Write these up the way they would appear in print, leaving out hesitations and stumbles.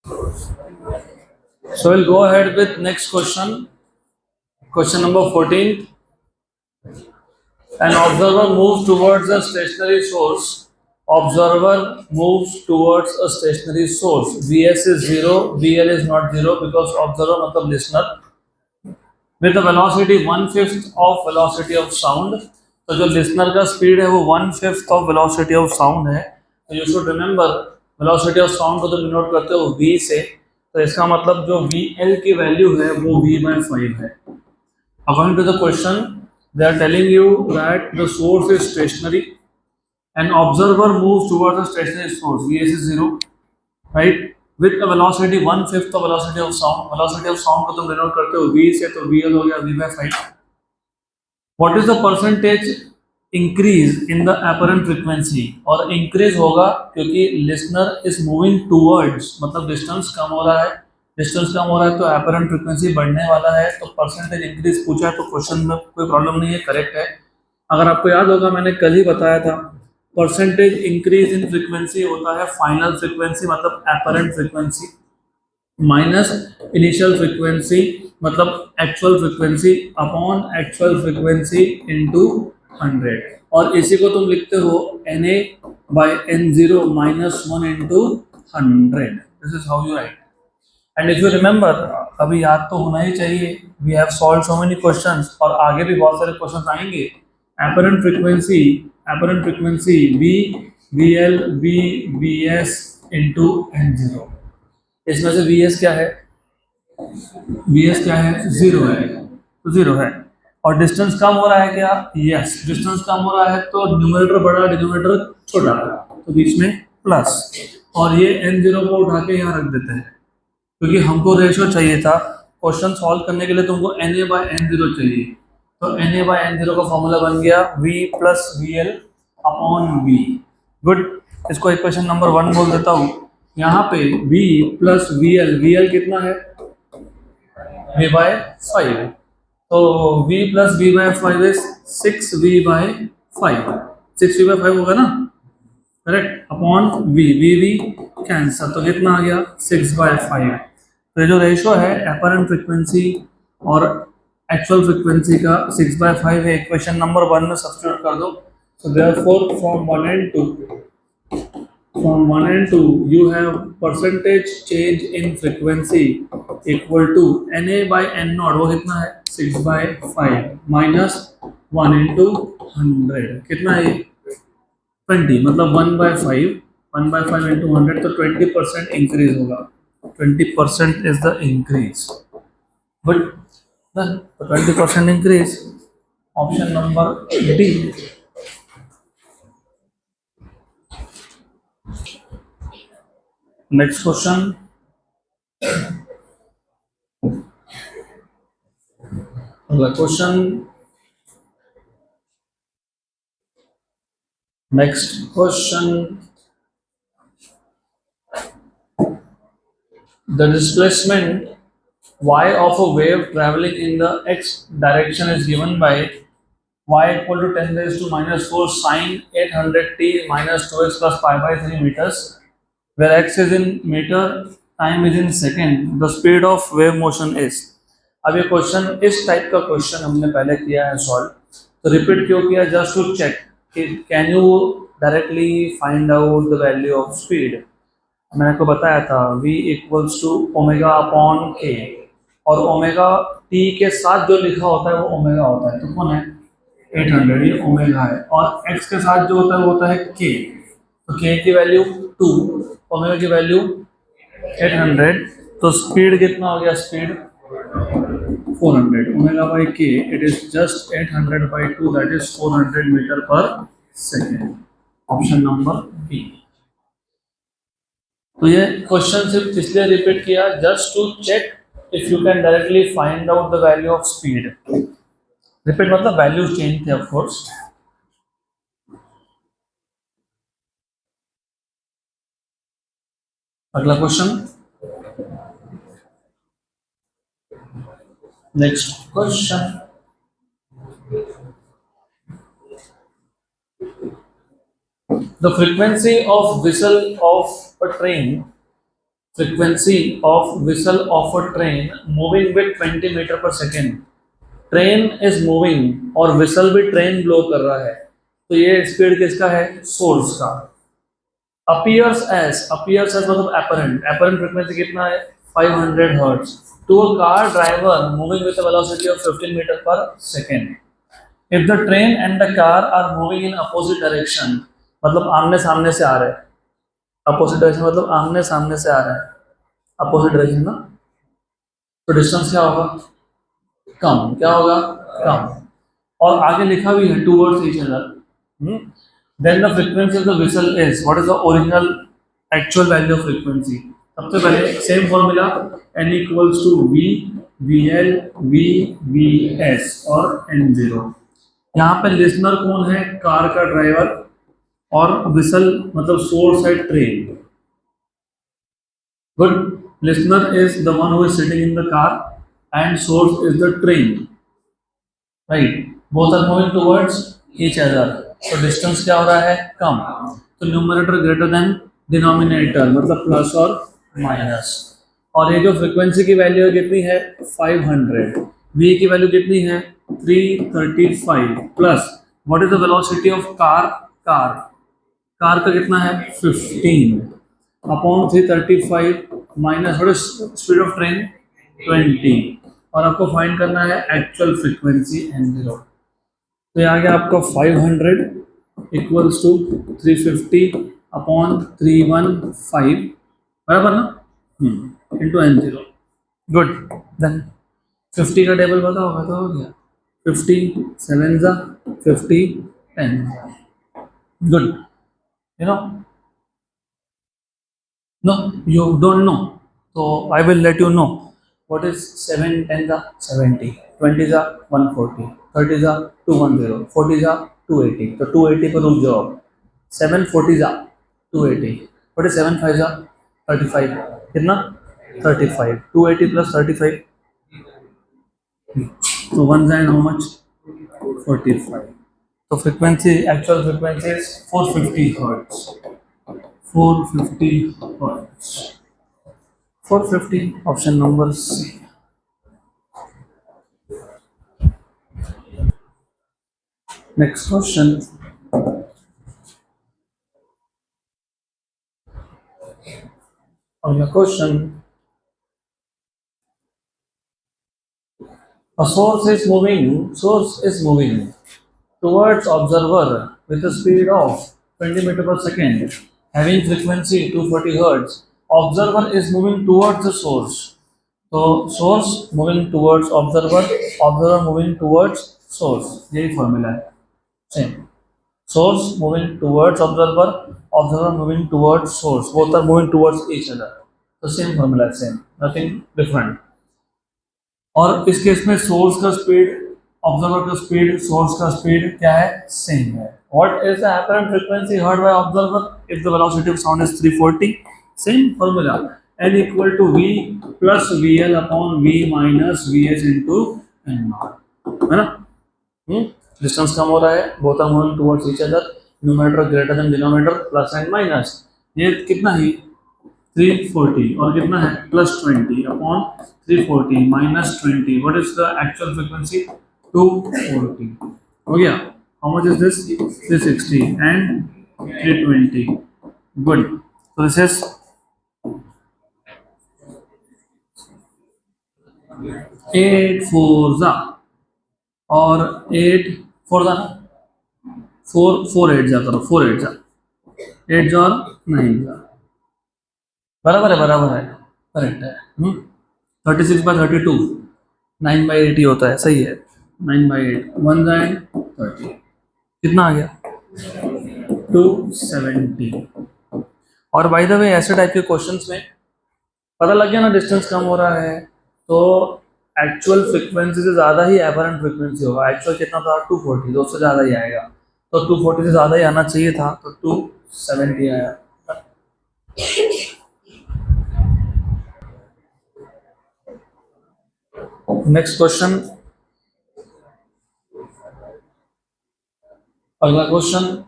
So we'll go ahead with next question. Question number 14. An observer moves towards a stationary source. Observer moves towards a stationary source. Vs is 0, Vl is not 0 because observer matlab listener. With a velocity 1/5 of velocity of sound. तो जो listener का speed है वो 1/5 of velocity of sound है. तो you should remember velocity of sound को तुम denote करते हो v से. तो इसका मतलब जो vl की वैल्यू है वो v/5 है. According to the question, they are telling you that the source is stationary. An observer moves towards a stationary source. Vs is 0, right? With a velocity 1/5 of velocity of sound. Velocity of sound को तुम denote करते हो v से, तो vl हो गया v/5. What is the percentage increase in the apparent frequency? और increase होगा क्योंकि listener is moving towards, मतलब distance कम हो रहा है. डिस्टेंस कम हो रहा है तो apparent frequency बढ़ने वाला है. तो परसेंटेज इंक्रीज पूछा है तो क्वेश्चन में कोई प्रॉब्लम नहीं है, करेक्ट है. अगर आपको याद होगा मैंने कल ही बताया था परसेंटेज इंक्रीज इन फ्रीक्वेंसी होता है फाइनल फ्रीक्वेंसी मतलब apparent frequency minus initial frequency मतलब actual frequency upon actual frequency into 100. और इसी को तुम लिखते हो Na/N0 -1 into 100. This is how you write. And if you remember, अभी याद तो होना ही चाहिए, we have solved so many questions और आगे भी बहुत सारे क्वेश्चंस आएंगे. Apparent frequency v vl v vs into n0. इसमें से vs क्या है? vs क्या है? 0 है, तो 0 है. और डिस्टेंस कम हो रहा है क्या? यस, डिस्टेंस कम हो रहा है तो न्यूमरेटर बड़ा डिनोमिनेटर छोटा, तो बीच में प्लस. और ये n0 को उठा के यहाँ रख देते हैं क्योंकि हमको रेशियो चाहिए था. क्वेश्चन सॉल्व करने के लिए तुमको Na/N0 चाहिए. तो Na/N0 का फॉर्मूला बन गया v + vl upon v. Good. इसको इक्वेशन नंबर 1 बोल देता हूँ. यहाँ पे v + vl कितना है? v/5. तो v + v/5 is 6v/5. 6v/5 होगा ना, करेक्ट. अपॉन v कैंसर, तो कितना आ गया? 6/5. तो ये जो रेशो है एपरेंट फ्रीक्वेंसी और एक्चुअल फ्रीक्वेंसी का 6/5 है. इक्वेशन नंबर 1 में सब्स्टिट्यूट कर दो. So therefore from 1 and 2 you have percentage change in frequency equal to Na/N0. वो कितना है? 6/5 minus 1 into 100. कितना है? 20. मतलब 1/5 into 100, तो 20% इंक्रीज होगा. 20% is the increase. But the 20% increase. Option number D. Next question. The question. Next question. The displacement y of a wave traveling in the x direction is given by y equal to 10⁻⁻⁴ sin 800t minus 2x plus pi/3 meters, where x is in meter, time is in second, the speed of wave motion is. अब ये question, इस type का question हमने पहले किया है solve, तो repeat क्यों किया? जस्ट टू चेक कि can you directly find out the value of speed. मैंने आपको बताया था v = ω/k, और ओमेगा t के साथ जो लिखा होता है वो ओमेगा होता है. तो कौन है? 800, ये ओमेगा है. और x के साथ जो होता है वो होता है k. तो k की वैल्यू 2, ओमेगा की वैल्यू 800. तो स्पीड कितना हो गया? Speed 400. ω/k it is just 800/2, that is 400 metre per second. Option number B. तो ये क्वेश्चन सिर्फ इसलिए रिपीट किया just to check if you can directly find out the value of speed. Repeat मतलब वैल्यू चेंज थे of course. अगला question. Next question. The frequency of whistle of a train frequency of whistle of a train moving with 20 metre per second. Train is moving और whistle भी train blow कर रहा है, तो ये speed किसका है? सोर्स का। अपीयर्स एज मतलब एपरेंट फ्रीक्वेंसी कितना है? 500 hertz to a car driver moving with a velocity of 15 metre per second. If the train and the car are moving in opposite direction, मतलब आमने सामने से आ रहे हैं, अपोजिट डायरेक्शन मतलब आमने सामने से आ रहा है, अपोजिट डायरेक्शन ना, तो डिस्टेंस क्या होगा? कम। क्या होगा? कम। और आगे लिखा भी है towards each other. Then the frequency of the whistle is, what is the original actual value of frequency? सबसे पहले same formula, n equals to v vl v vs और n0। यहाँ पे लिसनर कौन है? कार का ड्राइवर, और whistle मतलब सोर्स है train. Good. Listener is the one who is sitting in the car and source is the train. Right? Both are moving towards each other. तो distance क्या हो रहा है? कम। तो न्यूमरेटर ग्रेटर देन डिनोमिनेटर, मतलब plus और minus. और ये जो फ्रीक्वेंसी की वैल्यू कितनी है? 500। v की वैल्यू कितनी है? 335 plus what is the velocity of car? Car का कितना है? 15 upon 335 minus what is speed of train? 20। और आपको फाइंड करना है एक्चुअल फ्रीक्वेंसी n0। तो ये आ गया आपका 500 इक्वल्स टू 350 अपॉन 315, बराबर ना, इंटू n0। गुड। देन 50 का टेबल पता होगा तो हो गया, 50 7 जा 50 10। Good. You know, no, you don't know, so I will let you know what is 7 10 the 70, 20 the 140, 30 the 210, 40 the 280। तो 280 पर रुक जाओ। 740 the 280, what is 7 5 the 35, कितना? 35। 280 plus 35, तो 1 जाए how much? 45। तो frequency, actual frequency is 450 hertz. 450 hertz. 450, option number C. Next question. On the question, a source is moving towards observer with a speed of 20 meter per second, having frequency 240 hertz. Observer is moving towards the source. So source moving towards observer, observer moving towards source, यही formula है। Same, source moving towards observer, observer moving towards source, both are moving towards each other, तो same formula है, same, nothing different. और इस case में source का speed, observer का speed, source का स्पीड क्या है? सेम है। What is the apparent frequency heard by observer if the velocity of sound is 340? Same formula, n equal to v plus vl upon v minus vs into n0, है ना। Distance कम हो रहा है, both are moving towards each other, numerator greater than denominator, plus and minus. ये कितना है? 340 और कितना है? Plus 20 upon 340 minus 20, what is the actual frequency? 240। हो गया। How much is this? 360 and 320। Good. तो दिस इज 8 4 जा और 8 4 जा, 4 8 जा करो, 4 8 जा, 8 जा और 9 जा, बराबर है, करेक्ट है। 36/32, 9/8 ही होता है, सही है। 9/8, 1 जाए 30, कितना आ गया? 270। और बाय द वे ऐसे टाइप के क्वेश्चंस में पता लग गया ना डिस्टेंस कम हो रहा है, तो एक्चुअल फ्रीक्वेंसी से ज़्यादा ही एपरेंट फ्रीक्वेंसी होगा। एक्चुअल कितना था? 240, तो उससे ज़्यादा ही आएगा, तो 240 से ज़्यादा ही आना चाहिए था, तो 270 आया। नेक्स्ट क्वेश्चन, अगला question,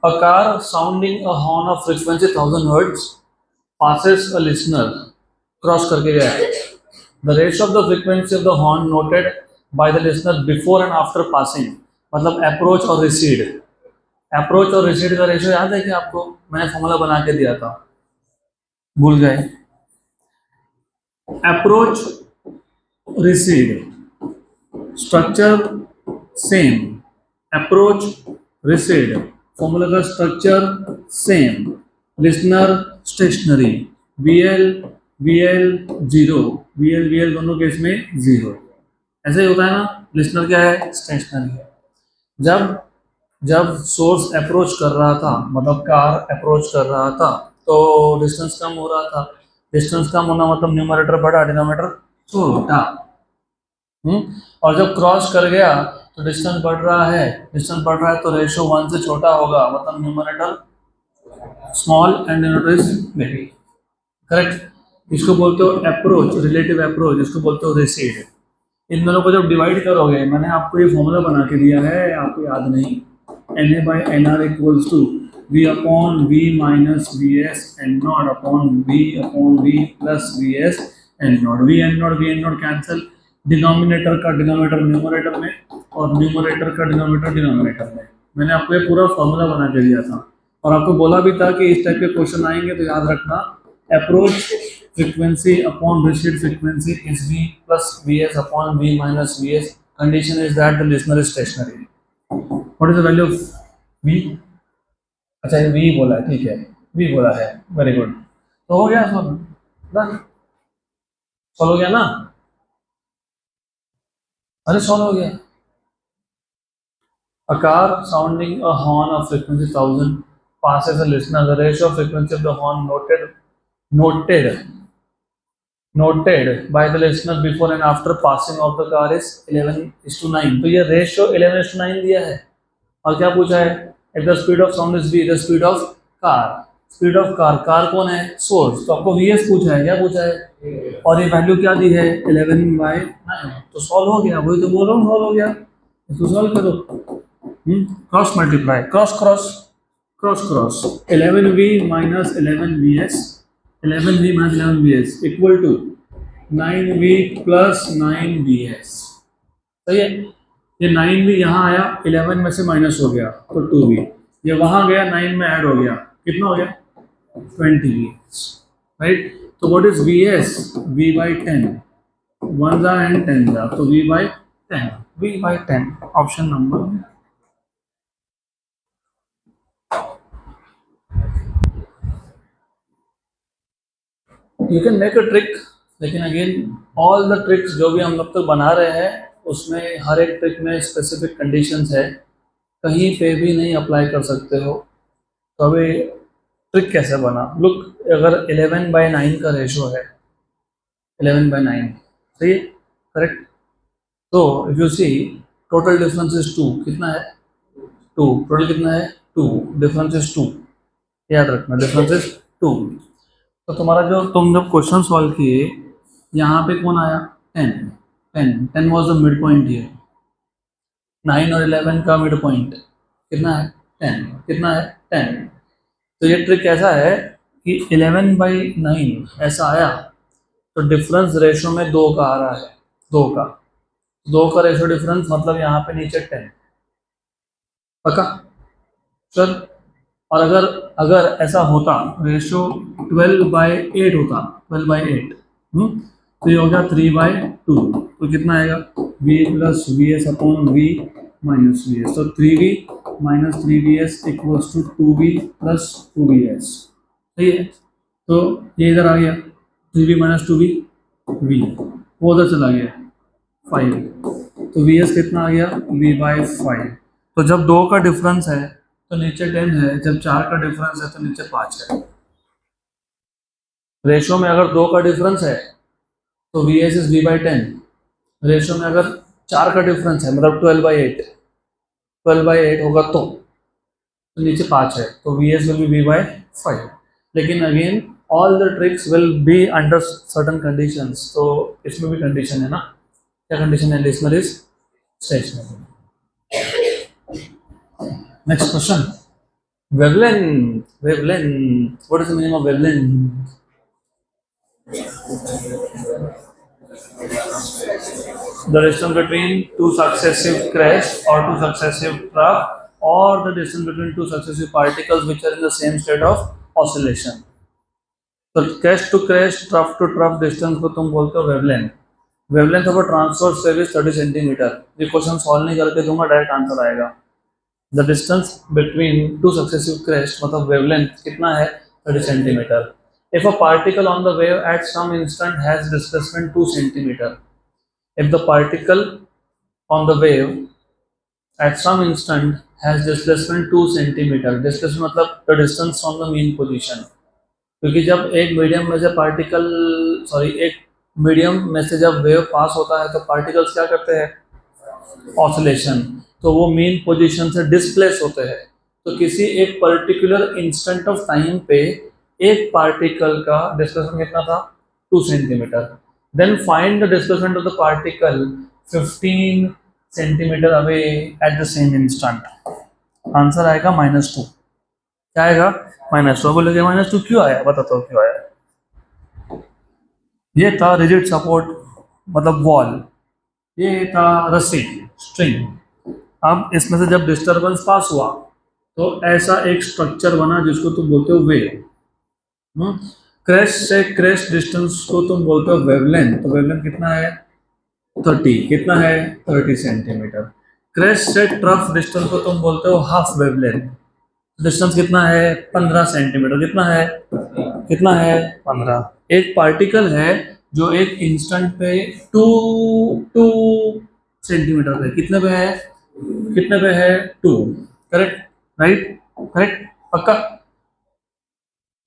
A car sounding a horn of frequency 1000 hertz passes a listener. Cross करके गया है. The ratio of the frequency of the horn noted by the listener before and after passing. मतलब approach और recede. Approach और recede का ratio याद है कि आपको? मैंने फॉर्मूला बना के दिया था, भूल गए? Approach, recede, structure same. Approach, recede, formula का structure same. Listener stationary. VL जीरो. VL दोनों केस में जीरो. ऐसे ही होता है ना. लिसनर क्या है? स्टेशनरी है. जब सोर्स अप्रोच कर रहा था, मतलब कार अप्रोच कर रहा था, तो डिस्टेंस कम हो रहा था. डिस्टेंस कम होना मतलब न्यूमरेटर बड़ा, डिनोमिनेटर छोटा. और जब क्रॉस कर गया तो डिस्टेंस बढ़ रहा है तो रेशियो 1 से छोटा होगा, मतलब numerator small and denominator is big. Correct. इसको बोलते हो अप्रोच, रिलेटिव अप्रोच. इसको बोलते हो रिसीड. इन दोनों को जब डिवाइड करोगे, मैंने आपको ये फॉर्मूला बना के दिया है, आपको याद नहीं. Na/nr equals to V upon V minus VS n naught upon V plus VS n naught. V n naught cancel. Denominator का डिनोमिनेटर न्यूमरेटर में और न्यूमरेटर का डिनोमिनेटर डिनोमिनेटर में. मैंने आपको ये पूरा फॉर्मूला बना के दिया था और आपको बोला भी था कि इस टाइप के क्वेश्चन आएंगे तो याद रखना, approach frequency upon recede frequency is V plus VS upon V minus VS. Condition is that the listener is stationary. What is the value of V? अच्छा, ये V बोला है, ठीक है, V बोला है. Very good. तो हो गया सॉल्व. डन. सॉल्व हो गया ना? अरे सॉल्व हो गया. A car sounding a horn of frequency 1000 passes a listener. The ratio of frequency of the horn noted by the listener before and after passing of the car is 11:9. तो ये ratio 11:9 दिया है. और क्या पूछा है? If the speed of sound is V, the speed of car. Speed of car कौन है? सोर्स. तो आपको VS पूछा है. क्या पूछा है? और ये वैल्यू क्या दी है? 11/9. तो सॉल्व हो गया. वही तो बोल रहा हूँ, सॉल्व हो गया. इसको सॉल्व करो. Cross multiply, cross 11V minus 11VS, 11V minus 11VS equal to 9V plus 9VS. सही है. ये 9V यहाँ आया, 11 में से माइनस हो गया तो 2V. ये वहाँ गया, 9 में ऐड हो गया, कितना हो गया? 20V. राइट. तो what is VS? V/10. 1 and 10 तो V/10. V/10 option number. You can make a trick, लेकिन अगेन ऑल द ट्रिक्स जो भी हम लोग तक बना रहे हैं उसमें हर एक ट्रिक में स्पेसिफिक कंडीशंस है, कहीं पे भी नहीं अप्लाई कर सकते हो. तो अभी ट्रिक कैसे बना? लुक, अगर 11/9 का रेशो है, 11/9 सही है, करेक्ट. तो if you see total difference is 2. कितना है? 2. टोटल कितना है? 2. Difference is 2. याद रखना, डिफरेंस इज 2. तो तुम्हारा जो तुम जब क्वेश्चन सॉल्व किए, यहाँ पे कौन आया? 10 was the mid point here. 9 और 11 का मिड पॉइंट कितना है? 10. कितना है? 10. तो ये ट्रिक ऐसा है कि 11/9 ऐसा आया तो डिफरेंस रेशो में 2 का आ रहा है. 2 का रेशो डिफरेंस मतलब यहाँ पे नीचे 10. पक्का? चल. और अगर ऐसा होता रेशो 12/8 होता, 12/8, तो ये हो गया 3/2. तो कितना आएगा? V plus VS upon V minus VS. तो 3V minus 3VS equals to 2V plus 2VS. सही है. तो ये इधर आ गया 3V माइनस 2V, V वो उधर चला गया 5. तो VS कितना आ गया? V/5. तो जब 2 का डिफरेंस है तो नीचे 10 है, जब 4 का डिफरेंस है तो नीचे 5 है. रेशो में अगर 2 का डिफरेंस है तो VS इज V/10. रेशो में अगर 4 का डिफरेंस है, मतलब 12/8 होगा तो नीचे 5 है, तो VS विल बी V/5. लेकिन again all the tricks will be under certain conditions. तो इसमें भी कंडीशन है ना. क्या कंडीशन है? Listener is stationary. Next question. Wavelength. Wavelength. What is the meaning of wavelength? The distance between two successive crests or two successive trough, or the distance between two successive particles which are in the same state of oscillation. तो crest to crest, trough to trough distance को तुम बोलते हो wavelength. Wavelength of a transverse wave is 30 centimetre. ये question solve नहीं करके दूंगा, direct answer आएगा. The distance between two successive crests मतलब wavelength कितना है? 30 centimetre. If a particle on the wave at some instant has displacement 2 centimeter, if the particle on the wave at some instant has displacement 2 centimeter, displacement मतलब the distance from the mean position. क्योंकि जब एक medium में से particle एक medium में से जब वेव पास होता है तो पार्टिकल्स क्या करते हैं? ऑसिलेशन. तो वो मेन पोजीशन से डिस्प्लेस होते हैं. तो किसी एक पर्टिकुलर इंस्टेंट ऑफ टाइम पे एक पार्टिकल का डिस्प्लेसमेंट कितना था? 2 centimetre. Then find the displacement of the particle 15 centimetre away at the same instant. Answer आएगा -2. क्या आएगा? -2. बोलोगे -2 क्यों आया? बताता हूँ क्यों आया. ये था रिजिड सपोर्ट मतलब वॉल, ये था रस्सी स्ट्रिंग. अब इसमें से जब डिस्टरबेंस पास हुआ तो ऐसा एक स्ट्रक्चर बना जिसको तुम बोलते हो वेव. क्रेस्ट से क्रेस्ट डिस्टेंस को तुम बोलते हो वेवलेंथ. तो वेवलेंथ कितना है? 30. कितना है? 30 सेंटीमीटर. क्रेस्ट से ट्रफ डिस्टेंस को तुम बोलते हो हाफ वेवलेंथ. डिस्टेंस कितना है? 15 सेंटीमीटर. कितना है? 15. एक पार्टिकल है जो एक इंस्टेंट पे 2 सेंटीमीटर पे कितने पे है? 2. करेक्ट? राइट? करेक्ट? पक्का?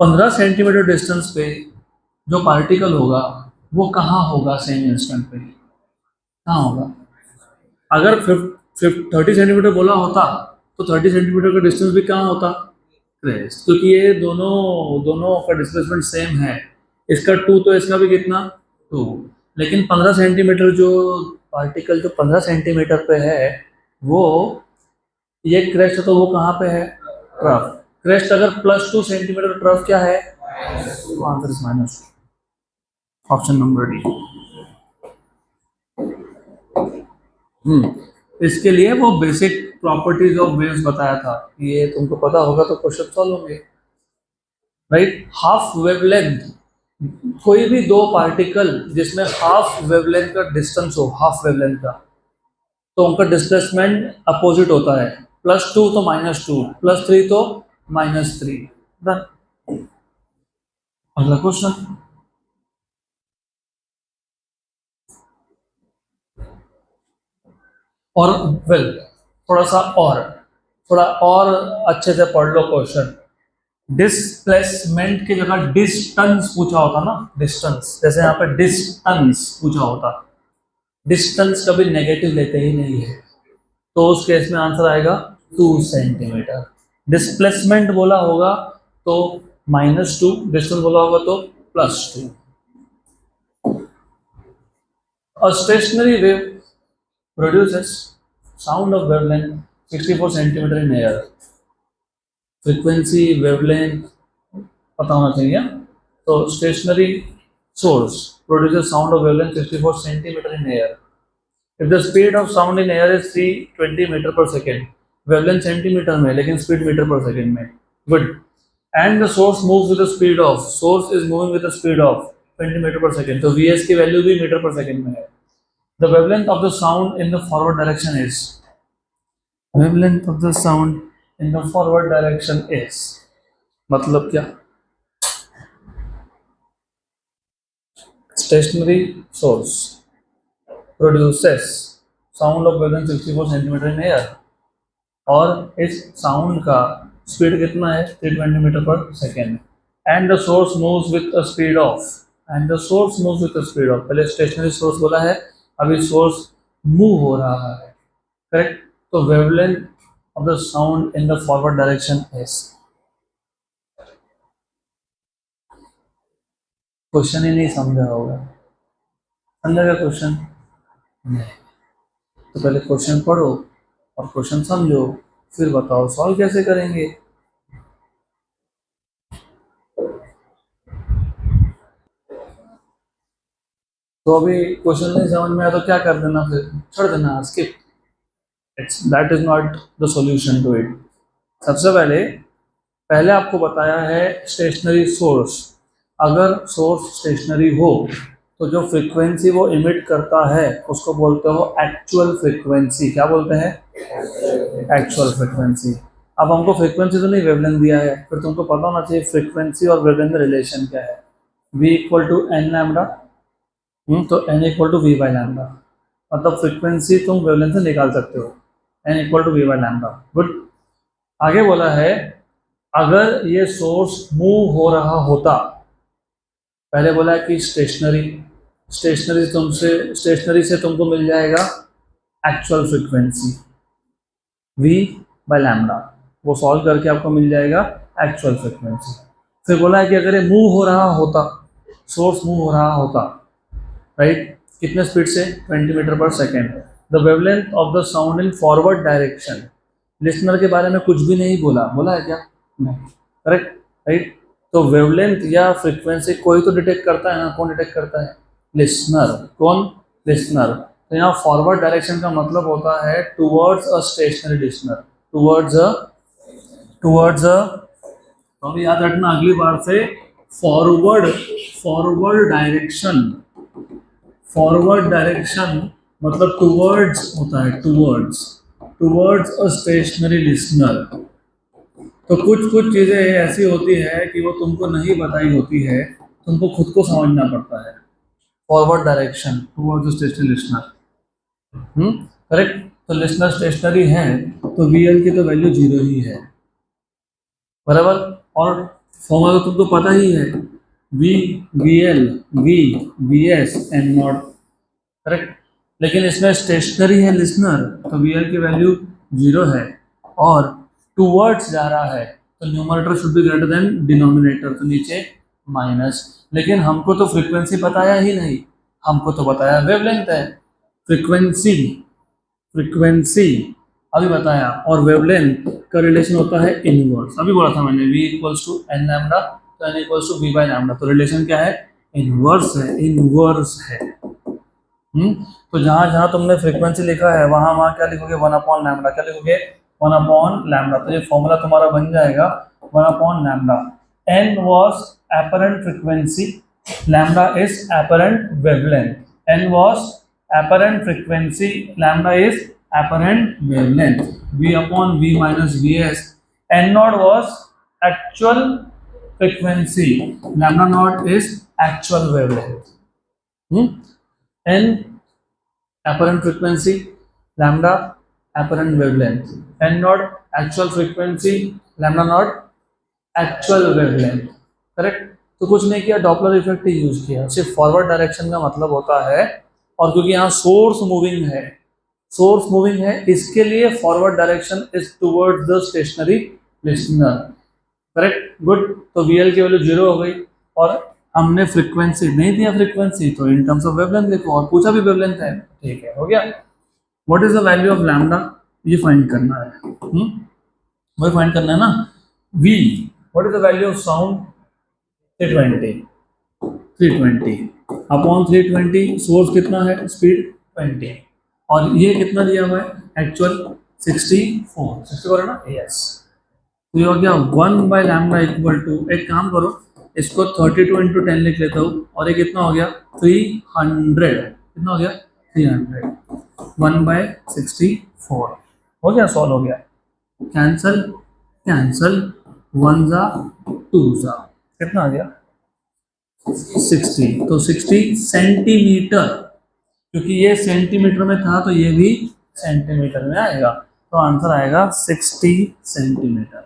15 सेंटीमीटर डिस्टेंस पे जो पार्टिकल होगा वो कहाँ होगा? सेम इंस्टेंट पे कहाँ होगा? अगर 30 सेंटीमीटर बोला होता तो 30 सेंटीमीटर का डिस्टेंस भी कहाँ होता? क्रेस्ट. क्योंकि ये दोनों का डिस्प्लेसमेंट सेम है. इसका 2 तो इसका भी कितना? 2. लेकिन 15 सेंटीमीटर जो पार्टिकल जो 15 सेंटीमीटर पे है वो ये क्रेस्ट है तो वो कहाँ पे है? ट्रफ. क्रेस्ट अगर +2 सेंटीमीटर, ट्रफ क्या है? Answer is -2. Option number D. इसके लिए वो बेसिक प्रॉपर्टीज ऑफ वेव्स बताया था. ये तुमको पता होगा तो क्वेश्चन सॉल्व होंगे. राइट? हाफ वेवलेंथ, कोई भी दो पार्टिकल जिसमें हाफ वेवलेंथ का डिस्टेंस हो, हाफ वेवलेंथ का, तो उनका डिस्प्लेसमेंट अपोजिट होता है. +2 तो -2, +3 तो -3. अगला क्वेश्चन. और थोड़ा और अच्छे से पढ़ लो क्वेश्चन. डिस्प्लेसमेंट की जगह डिस्टेंस पूछा होता ना, डिस्टेंस. जैसे यहाँ पे डिस्टेंस पूछा होता, डिस्टेंस कभी नेगेटिव लेते ही नहीं है, तो उस केस में आंसर आएगा 2 सेंटीमीटर. डिस्प्लेसमेंट बोला होगा तो -2, डिस्टेंस बोला होगा तो +2. A stationary wave produces sound of wavelength 64 centimeter in air. Frequency, wavelength पता होना चाहिए. तो stationary source produces sound of wavelength 64 centimeter in air. If the speed of sound in air is 320 meter per second, wavelength centimetre में लेकिन speed metre per second में. Good. And the source moves with the speed of, source is moving with the speed of 20 meter per second. तो Vs की value भी metre per second में है. The wavelength of the sound in the forward direction is, wavelength of the sound in the forward direction is, मतलब क्या? Stationary source produces sound of wavelength 64 centimeter in air, और इस sound का speed कितना है? 320 metre per second. And the source moves with a speed of, पहले stationery source बोला है, अभी सोर्स मूव हो रहा है. करेक्ट? तो wavelength of the sound in the forward direction is. Question ही नहीं समझा होगा. समझेगा क्वेश्चन? नहीं. तो पहले क्वेश्चन पढ़ो और क्वेश्चन समझो, फिर बताओ सॉल्व कैसे करेंगे. तो अभी क्वेश्चन नहीं समझ में आया तो क्या कर देना, फिर छोड़ देना, skip. That is not the solution to it. सबसे पहले पहले आपको बताया है स्टेशनरी सोर्स। अगर सोर्स स्टेशनरी हो तो जो फ्रीक्वेंसी वो इमिट करता है उसको बोलते हो एक्चुअल फ्रीक्वेंसी। क्या बोलते हैं? Actual frequency. अब हमको फ्रीक्वेंसी तो नहीं वेवलेंथ दिया है, फिर तुमको पता होना चाहिए फ्रीक्वेंसी और वेवलेंथ में रिलेशन क्या है। v equal to N lambda, तो n equal to we by lambda. मतलब फ्रीक्वेंसी तुम वेवलेंथ से निकाल सकते हो, n equal to we by lambda. Good. आगे बोला है अगर ये सोर्स मूव हो रहा होता, पहले बोला है कि स्टेशनरी से तुमको मिल जाएगा actual frequency v by lambda, वो सॉल्व करके आपको मिल जाएगा एक्चुअल फ्रीक्वेंसी। फिर बोला है कि अगर ये मूव हो रहा होता, सोर्स मूव हो रहा होता, राइट, कितने स्पीड से? 20 metre per second. The wavelength of the sound in forward direction. Listener के बारे में कुछ भी नहीं बोला, बोला है क्या? नहीं। Correct, right. तो वेवलेंथ या फ्रीक्वेंसी कोई तो डिटेक्ट करता है ना, कौन डिटेक्ट करता है? लिसनर। कौन? लिसनर। तो यहाँ फॉरवर्ड डायरेक्शन का मतलब होता है towards a stationary listener, towards a, तो अभी याद रखना अगली बार से फॉरवर्ड, फॉरवर्ड डायरेक्शन मतलब टुवर्ड्स होता है, टुवर्ड्स अ स्टेशनरी लिसनर। तो कुछ चीज़ें ऐसी होती है कि वो तुमको नहीं बताई होती है, तुमको खुद को समझना पड़ता है। Forward direction towards stationary listener, correct. तो लिसनर स्टेशनरी है तो वीएल की तो वैल्यू 0 ही है, बराबर। और फॉर्मूला तो तुमको पता ही है, V V L V V S N not, correct. लेकिन इसमें स्टेशनरी है लिसनर तो वी एल की वैल्यू 0 है, और टूवर्ड्स जा रहा है तो numerator should be greater than denominator, तो नीचे माइनस। लेकिन हमको तो फ्रीक्वेंसी बताया ही नहीं, हमको तो बताया वेवलेंथ है। फ्रीक्वेंसी अभी बताया, और वेवलेंथ का रिलेशन होता है इनवर्स। अभी बोला था मैंने v equals to N lambda, तो n equals to we by lambda, तो रिलेशन क्या है? इनवर्स है। तो जहां जहां तुमने फ्रीक्वेंसी लिखा है वहां वहां क्या लिखोगे? 1 अपॉन लैम्डा। क्या लिखोगे? 1 अपॉन लैम्डा। तो ये फॉर्मूला तुम्हारा बन जाएगा 1 upon lambda. n was apparent frequency, lambda is apparent wavelength. n was apparent frequency, lambda is apparent wavelength. v upon v minus vs. n naught was actual frequency, lambda naught is actual wavelength. n apparent frequency, lambda apparent wavelength. n naught actual frequency, lambda naught actual wavelength, correct. तो कुछ नहीं किया, Doppler effect ही use किया। सिर्फ forward direction का मतलब होता है, और क्योंकि यहाँ सोर्स मूविंग है, इसके लिए forward direction is towards the stationary listener, correct. Good. तो वीएल की वैल्यू 0 हो गई, और हमने फ्रीक्वेंसी नहीं दिया, फ्रीक्वेंसी तो इन टर्म्स ऑफ वेवलेंथ देखो, और पूछा भी वेवलेंथ है, ठीक है, हो गया। What is the value of lambda, ये फाइंड करना है, वही फाइंड करना है ना। v, what is the value of sound? 320 upon 320, source कितना है? स्पीड 20, और ये कितना दिया हुआ है? एक्चुअल 64 है ना? यस। तो ये हो गया 1 बाई लैम्डा इक्वल टू, एक काम करो इसको 32 इंटू 10 लिख लेता हूँ, और ये कितना हो गया? 300। कितना हो गया? 300। 1 बाई 64 हो गया, सॉल्व हो गया। कैंसल 1 जा 2 जा, कितना आ गया? 60। तो 60 सेंटीमीटर, क्योंकि ये सेंटीमीटर में था तो ये भी सेंटीमीटर में आएगा, तो आंसर आएगा 60 सेंटीमीटर।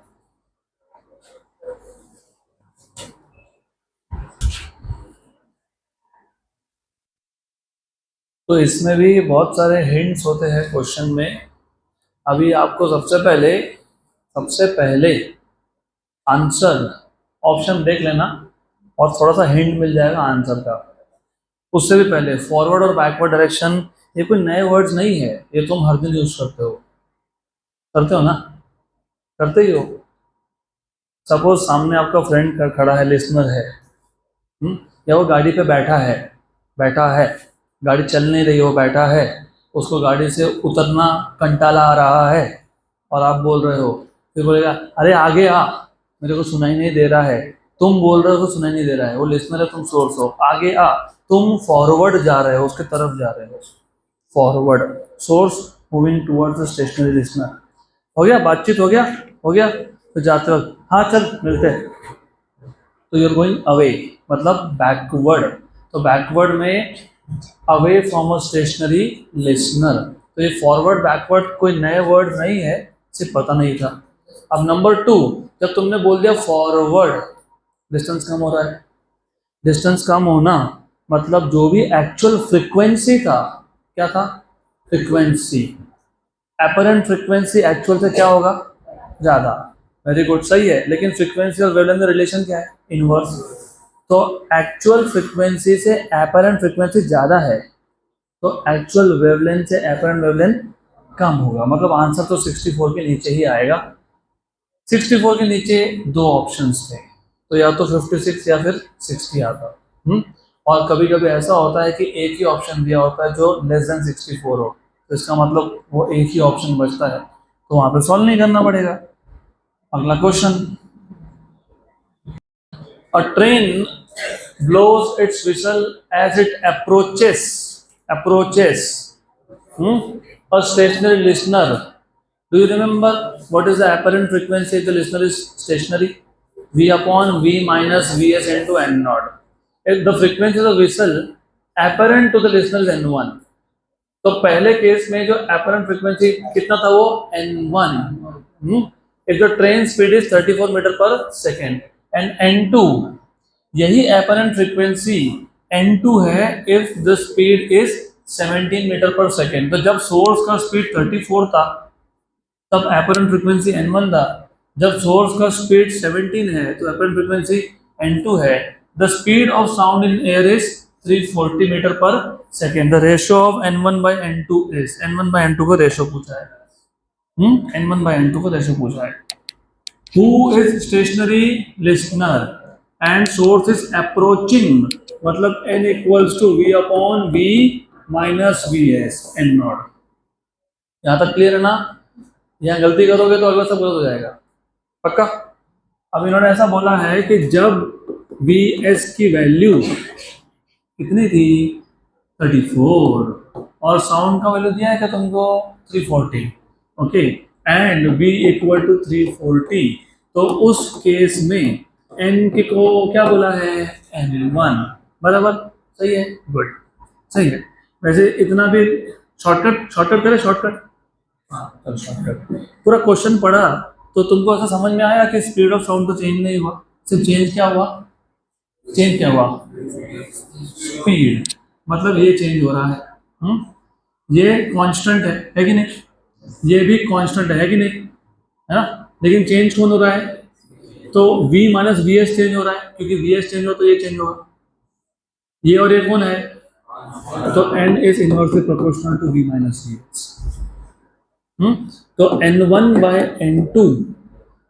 तो इसमें भी बहुत सारे हिंट्स होते हैं क्वेश्चन में। अभी आपको सबसे पहले आंसर ऑप्शन देख लेना, और थोड़ा सा हिंट मिल जाएगा आंसर का। उससे भी पहले फॉरवर्ड और बैकवर्ड डायरेक्शन, ये कोई नए वर्ड्स नहीं है, ये तुम हर दिन यूज करते हो ना, करते ही हो। सपोज सामने आपका फ्रेंड खड़ा है, लिसनर है, या वो गाड़ी पे बैठा है, बैठा है, गाड़ी चल नहीं रही, वो बैठा है, उसको गाड़ी से उतरना कंटाला आ रहा है और आप बोल रहे हो, फिर बोलेगा अरे आगे आ, मेरे को सुनाई नहीं दे रहा है, तुम बोल रहे हो तो सुनाई नहीं दे रहा है, वो लिसनर है, तुम सोर्स हो, आगे आ, तुम फॉरवर्ड जा रहे हो, उसके तरफ जा रहे हो, forward, source moving towards the stationary listener. हो गया, बातचीत हो गया, हो गया, तो जाते वक्त हाँ चल मिलते हैं, तो यूर गोइंग अवे, मतलब बैकवर्ड, तो बैकवर्ड में away from a stationary listener, तो ये फॉरवर्ड बैकवर्ड कोई नए वर्ड नहीं है, सिर्फ पता नहीं था। अब नंबर 2, जब तुमने बोल दिया फॉरवर्ड, डिस्टेंस कम हो रहा है, डिस्टेंस कम होना मतलब जो भी एक्चुअल फ्रीक्वेंसी था, क्या था, फ्रीक्वेंसी, अपरेंट फ्रीक्वेंसी एक्चुअल से क्या होगा, ज़्यादा, वेरी गुड, सही है, लेकिन फ्रीक्वेंसी और वेवलेंथ का रिलेशन क्या है, इनवर्स, तो एक्चुअल फ्रीक्वेंसी से अपरेंट फ्रीक्वेंसी ज़्यादा है, तो एक्चुअल वेवलेंथ से अपरेंट वेवलेंथ कम होगा, मतलब आंसर तो 64 के नीचे ही आएगा। 64 के नीचे 2 ऑप्शंस थे, तो या तो 56 या फिर 60 आता। और कभी कभी ऐसा होता है कि एक ही ऑप्शन दिया होता है जो लेस देन 64 हो, तो इसका मतलब वो एक ही ऑप्शन बचता है, तो वहां पे सॉल्व नहीं करना पड़ेगा। अगला question, a train blows its whistle as it approaches a stationary listener. Do you remember what is the apparent frequency if the listener is stationary? V upon V minus Vs into N naught. If the frequency of the whistle apparent to the listener is N1, तो पहले case में जो apparent frequency कितना था वो N1. If the train speed is 34 metre per second and N2, यही apparent frequency N2 है if the speed is 17 metre per second. तो जब सोर्स का स्पीड 34 था तब apparent frequency N1 था, जब सोर्स का स्पीड 17 है तो apparent frequency N2 है। The speed of sound in air is 340 metre per second. The ratio of N1 by N2 is, N1 by N2 का रेशो पूछा है, N1 by N2 का रेशो पूछा है। Who is stationary listener and source is approaching, मतलब N equals to V upon V minus Vs N naught। यहाँ तक clear है ना? यहाँ गलती करोगे तो अगला सब गलत हो जाएगा, पक्का। अब इन्होंने ऐसा बोला है कि जब Vs की वैल्यू कितनी थी 34 और साउंड का वैल्यू दिया है क्या तुमको 340, okay, and V equal to 340, तो उस केस में N के को क्या बोला है N1, बराबर, सही है, गुड, सही है। वैसे इतना भी शॉर्टकट करे, शॉर्टकट, हाँ शॉर्टकट। पूरा क्वेश्चन पढ़ा तो तुमको ऐसा समझ में आया कि स्पीड ऑफ साउंड तो चेंज नहीं हुआ, सिर्फ चेंज क्या हुआ, स्पीड, मतलब ये चेंज हो रहा है, ये कांस्टेंट है कि नहीं, ये भी कांस्टेंट है कि नहीं, है ना, लेकिन चेंज कौन हो रहा है, तो V minus V S change हो रहा है, क्योंकि वी एस चेंज हो तो ये चेंज होगा, ये और ये कौन है, तो N is inversely proportional to V minus V S. तो N1 बाय N2,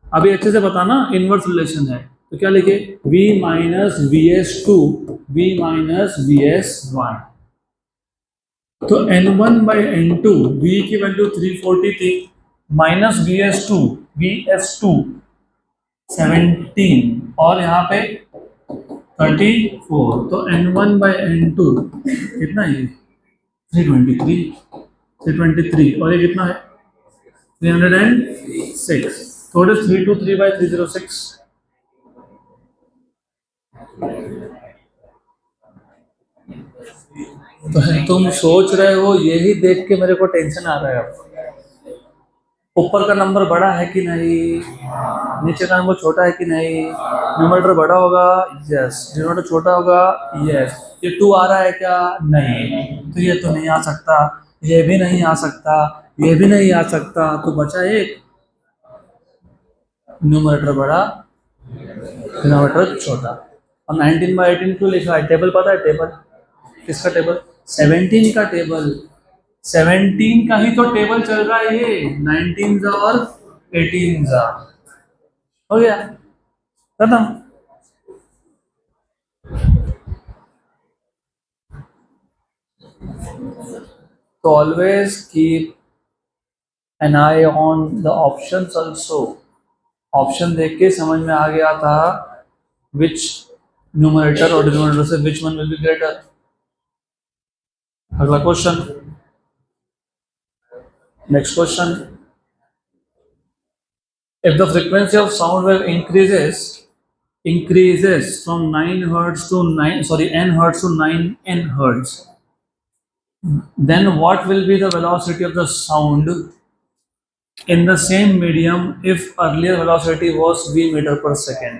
अभी अच्छे से बताना इनवर्स रिलेशन है, तो क्या लिखे V minus V S to V minus V S one, तो N1 बाय N2 V की वैल्यू 340 थी, माइनस VS2 VS2 17 और यहाँ पे 34, तो N1 बाय N2 कितना है, 323 और ये कितना है 306, तो इट इज 323 बाय 306। तो तुम सोच रहे हो, यही देख के मेरे को टेंशन आ रहा है, अब ऊपर का नंबर बड़ा है कि नहीं, नीचे का नंबर छोटा है कि नहीं, न्यूमरेटर बड़ा होगा यस, डिनोमिनेटर छोटा होगा यस, ये 2 आ रहा है क्या, नहीं, तो ये तो नहीं आ सकता, ये भी नहीं आ सकता, ये भी नहीं आ सकता, तो बचा एक, न्यूमरेटर बड़ा डिनोमिनेटर छोटा। अब 19 बाई 18 क्यों लिखा है, टेबल पता है, टेबल किसका टेबल, 17 का टेबल, 17 का ही तो टेबल चल रहा है, ये 19 और 18 हो गया खत्म। तो always keep an I on the options also. Option देख के समझ में आ गया था विच न्यूमरेटर और डिनोमिनेटर से which one will be greater. अगला question, next question, if the frequency of sound wave increases from 9 hertz to n hertz to 9n hertz, then what will be the velocity of the sound in the same medium if earlier velocity was v meter per second?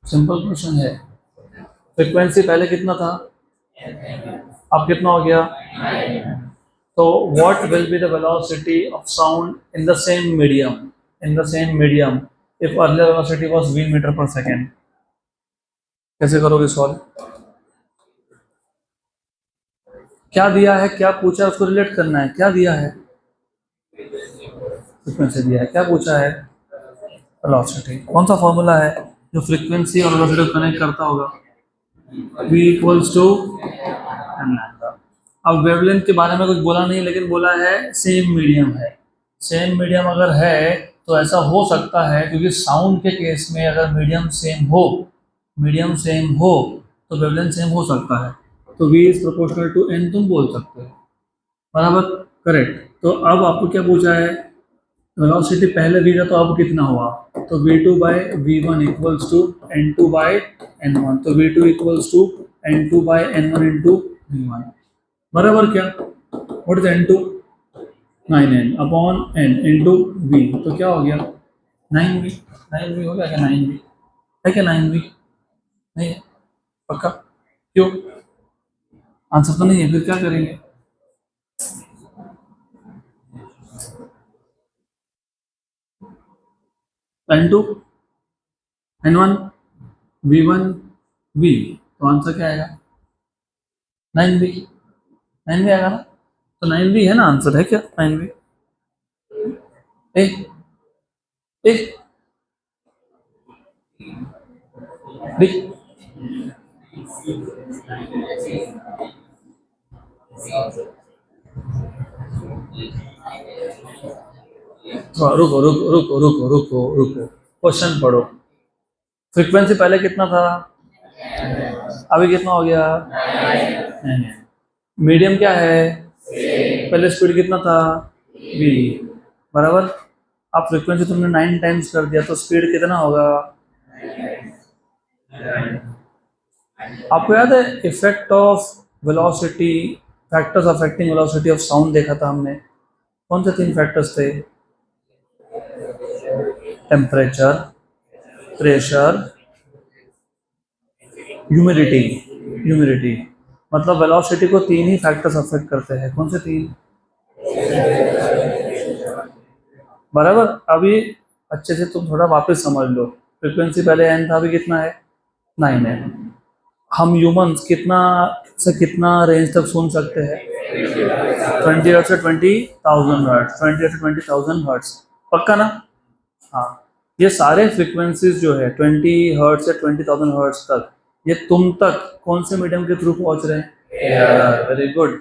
Simple question है। Frequency पहले कितना था, अब कितना हो गया? तो what will be the velocity of sound in the same medium if earlier velocity was v meter per second? कैसे करोगे सॉल्व? क्या दिया है, क्या पूछा है, उसको रिलेट करना है। क्या दिया है? फ्रीक्वेंसी दिया है। क्या पूछा है? वेलोसिटी। कौन सा फॉर्मूला है जो फ्रीक्वेंसी और वेलोसिटी को कनेक्ट करता होगा? v equals to M lambda. अब वेवलेंथ के बारे में कुछ बोला नहीं, लेकिन बोला है सेम मीडियम है। सेम मीडियम अगर है तो ऐसा हो सकता है, क्योंकि साउंड के केस में अगर मीडियम सेम हो तो वेवलेंथ सेम हो सकता है। तो v is proportional to n तुम बोल सकते हो, बराबर, करेक्ट। तो अब आपको क्या पूछा है? वेलोसिटी पहले v था तो अब कितना हुआ? तो v2 by v1 equals to n2 by n1। तो v2 equals to n2 by n1 into v1, बराबर क्या? What is n2? 9n upon n into v। तो क्या हो गया? 9v। 9v हो गया क्या? 9v है क्या? 9v नहीं है? पक्का? क्यों? आंसर तो नहीं है, फिर क्या करेंगे? n2 n1 v1 v। तो आंसर क्या आएगा? 9v। 9v आएगा ना? तो 9v है ना आंसर, है क्या? 9v एक रुको रुको रुको रुको रुको रुको, क्वेश्चन पढ़ो। फ्रीक्वेंसी पहले कितना था, अभी कितना हो गया? मीडियम क्या है? पहले स्पीड कितना था? v, बराबर। अब फ्रीक्वेंसी तुमने 9 टाइम्स कर दिया तो स्पीड कितना होगा? आपको याद है effect of velocity, factors affecting velocity of sound देखा था हमने? कौन से 3 फैक्टर्स थे? Temperature, pressure, humidity. मतलब वेलोसिटी को 3 ही फैक्टर्स अफेक्ट करते हैं। कौन से 3? बराबर। अभी अच्छे से तुम थोड़ा वापस समझ लो। फ्रीक्वेंसी पहले n था, अभी कितना है? 9n। हम ह्यूमंस कितना से कितना रेंज तक सुन सकते हैं? 20 हर्ट्ज से 20,000 हर्ट्ज, 20 हर्ट्ज से 20,000 हर्ट्ज, पक्का ना? हाँ, ये सारे फ्रीक्वेंसीज जो है 20 हर्ट्ज से 20,000 हर्ट्ज तक, ये तुम तक कौन से मीडियम के थ्रू पहुंच रहे हैं? Very good.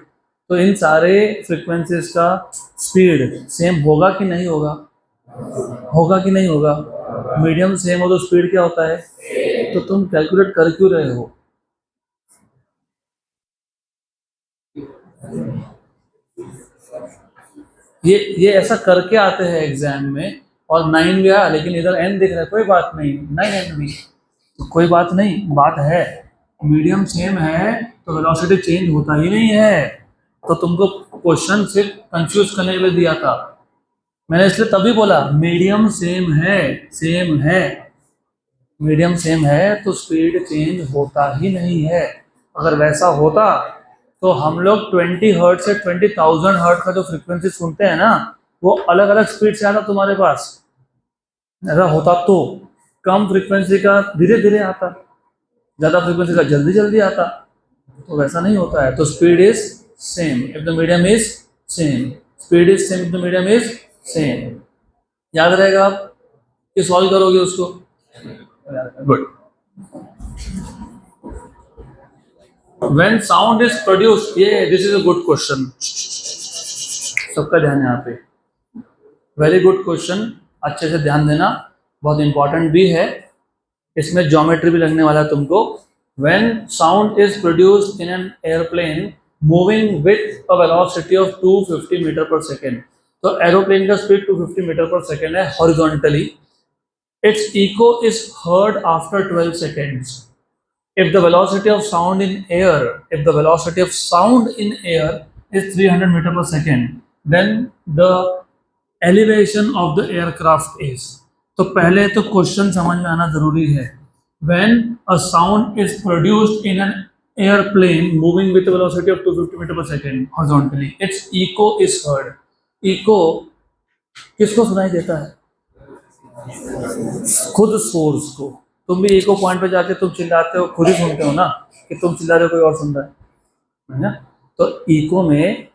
तो इन सारे फ्रीक्वेंसीज का स्पीड सेम होगा कि नहीं होगा? होगा कि नहीं होगा? मीडियम सेम हो तो स्पीड क्या होता है? तो तुम कैलकुलेट कर क्यों रहे हो? ये ऐसा करके आते हैं एग्जाम में, और 9 भी आया लेकिन इधर n दिख रहा है, कोई बात नहीं, 9n भी तो कोई बात नहीं। बात है मीडियम सेम है तो वेलोसिटी चेंज होता ही नहीं है। तो तुमको क्वेश्चन सिर्फ कंफ्यूज करने के लिए दिया था मैंने, इसलिए तभी बोला मीडियम सेम है। मीडियम सेम है तो स्पीड चेंज होता ही नहीं है। अगर वैसा होता तो हम लोग 20 हर्ट्ज से 20,000 हर्ट्ज का जो फ्रीक्वेंसी सुनते हैं ना, वो अलग अलग स्पीड से आता तुम्हारे पास। ऐसा होता तो कम फ्रीक्वेंसी का धीरे धीरे आता, ज़्यादा फ्रीक्वेंसी का जल्दी जल्दी आता। तो वैसा नहीं होता है। तो speed is same if the medium is same, speed is same if the medium is same. याद रहेगा आप कि सॉल्व करोगे उसको? Good. When sound is produced, ये this is a good question. सबका ध्यान यहाँ पे, वेरी गुड क्वेश्चन, अच्छे से ध्यान देना, बहुत इंपॉर्टेंट भी है, इसमें ज्योमेट्री भी लगने वाला है तुमको. When sound is produced in an airplane moving with a velocity of 250 metre per second, तो एरोप्लेन का स्पीड 250 मीटर पर सेकेंड है horizontally. Its echo is heard after 12 seconds. If the velocity of sound in air is 300 meter per second, then the elevation of the aircraft is. तो पहले तो question समझ में आना जरूरी है. When a sound is produced in an airplane moving with a velocity of 250 meter per second horizontally, its echo is heard. Echo किसको सुनाई देता है? खुद सोर्स को. तुम भी इको पॉइंट पे जाके तुम चिल्लाते हो, खुद ही सुनते हो ना कि तुम चिल्ला रहे हो, कोई और सुन रहा है ना. तो इको में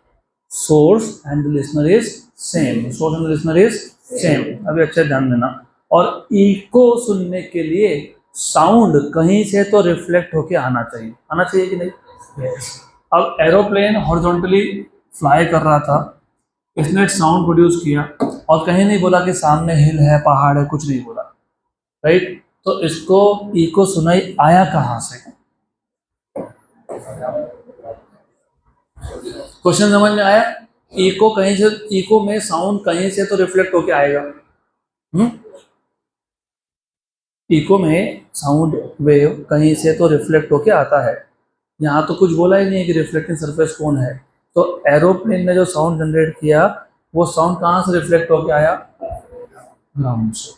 source and the listener is same, source and the listener is same. अभी अच्छे ध्यान देना. और इको सुनने के लिए साउंड कहीं से तो रिफ्लेक्ट होके आना चाहिए कि नहीं? yes. अब एरोप्लेन हॉरिजॉन्टली फ्लाई कर रहा था, इसने साउंड प्रोड्यूस किया और कहीं नहीं बोला कि सामने हिल है, पहाड़ है, कुछ नहीं बोला, राइट. तो इसको इको सुनाई आया कहां से? क्वेश्चन समझ में आया? इको कहीं से, इको में साउंड कहीं से तो रिफ्लेक्ट होके आएगा. इको में साउंड वेव कहीं से तो रिफ्लेक्ट होके आता है. यहाँ तो कुछ बोला ही नहीं है कि रिफ्लेक्टिंग सरफेस कौन है. तो एरोप्लेन ने जो साउंड जनरेट किया, वो साउंड कहाँ से रिफ्लेक्ट होके आया? ग्राउंड से.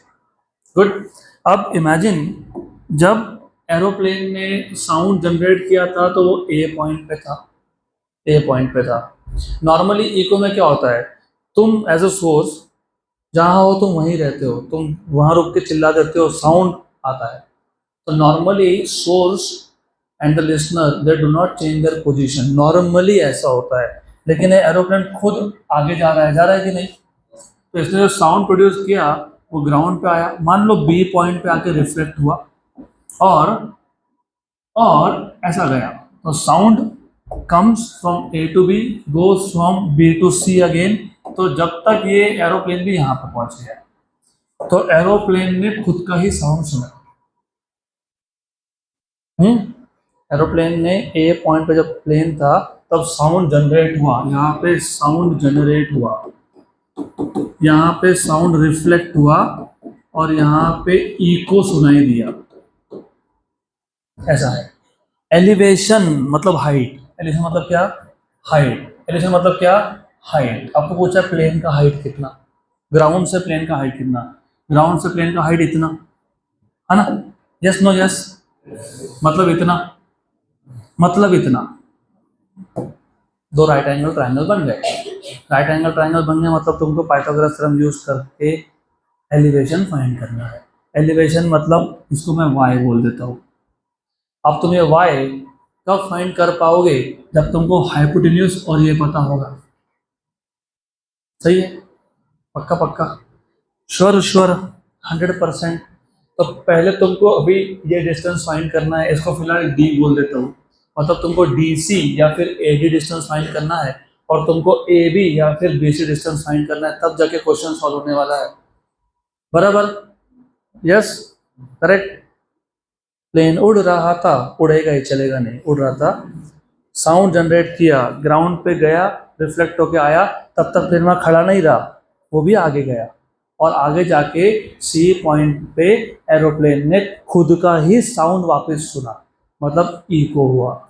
गुड. अब इमेजिन जब एरोप्लेन ने साउंड जनरेट किया था तो वो ए पॉइंट पे था. नॉर्मली इको में क्या होता है, तुम एज अ सोर्स जहाँ हो तुम वहीं रहते हो, तुम वहाँ रुक के चिल्ला देते हो, साउंड आता है. तो normally source and the listener they do not change their position, normally ऐसा होता है. लेकिन ये एरोप्लेन खुद आगे जा रहा है कि नहीं? तो इसने जो साउंड प्रोड्यूस किया वो ग्राउंड पे आया, मान लो बी पॉइंट पे आके रिफ्लेक्ट हुआ और ऐसा गया. तो sound comes from A to B, goes from B to C again. तो जब तक ये एरोप्लेन भी यहाँ पर पहुंच गया, तो एरोप्लेन ने खुद का ही साउंड सुना. एरोप्लेन ने ए पॉइंट पे जब प्लेन था तब साउंड जनरेट हुआ, यहाँ पे साउंड जनरेट हुआ, यहाँ पे साउंड रिफ्लेक्ट हुआ और यहाँ पे इको सुनाई दिया. ऐसा है. एलिवेशन मतलब हाइट. एलिवेशन मतलब क्या? हाइट. एलिवेशन मतलब क्या? हाइट. आपको पूछा प्लेन का हाइट कितना, ग्राउंड से प्लेन का हाइट कितना? ग्राउंड से प्लेन का हाइट इतना है ना? Yes no yes. मतलब इतना. दो राइट एंगल ट्रायंगल बन गए. राइट एंगल ट्रायंगल बन गया मतलब तुमको पाइथागोरस थ्योरम यूज करके एलिवेशन फाइंड करना है. एलिवेशन मतलब इसको मैं y बोल देता हूँ. अब तुम ये y कब फाइंड कर पाओगे? जब तुमको हाइपोटेन्यूज और ये पता होगा. सही है? पक्का श्योर 100%. तो पहले तुमको अभी ये डिस्टेंस फाइंड करना है, इसको फिलहाल d बोल देता हूँ. मतलब तुमको DC या फिर AD डिस्टेंस फाइंड करना है और तुमको AB या फिर BC डिस्टेंस फाइंड करना है, तब जाके क्वेश्चन सॉल्व होने वाला है. बराबर? Yes, correct. प्लेन उड़ रहा था, उड़ेगा ही, चलेगा नहीं, उड़ रहा था, साउंड जनरेट किया, ग्राउंड पे गया, रिफ्लेक्ट होके आया. तब तक प्लेन वहाँ खड़ा नहीं रहा, वो भी आगे गया और आगे जाके C पॉइंट पे एरोप्लेन ने खुद का ही साउंड वापस सुना, मतलब इको हुआ.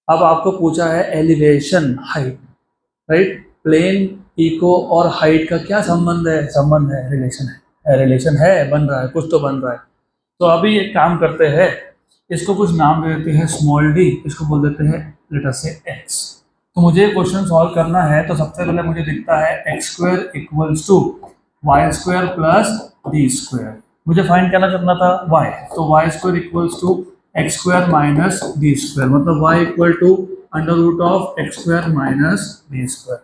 अब आपको पूछा है elevation, height, right. Plane, echo और हाइट का क्या संबंध है? संबंध है, रिलेशन है, बन रहा है, कुछ तो बन रहा है. तो अभी एक काम करते हैं, इसको कुछ नाम दे देते हैं स्मॉल d, इसको बोल देते हैं लेटर से x. तो मुझे क्वेश्चन सॉल्व करना है तो सबसे पहले मुझे दिखता है x² equals to y² plus d². मुझे फाइंड करना था y, तो y² equals to x² minus d², मतलब y equal to √x² minus d².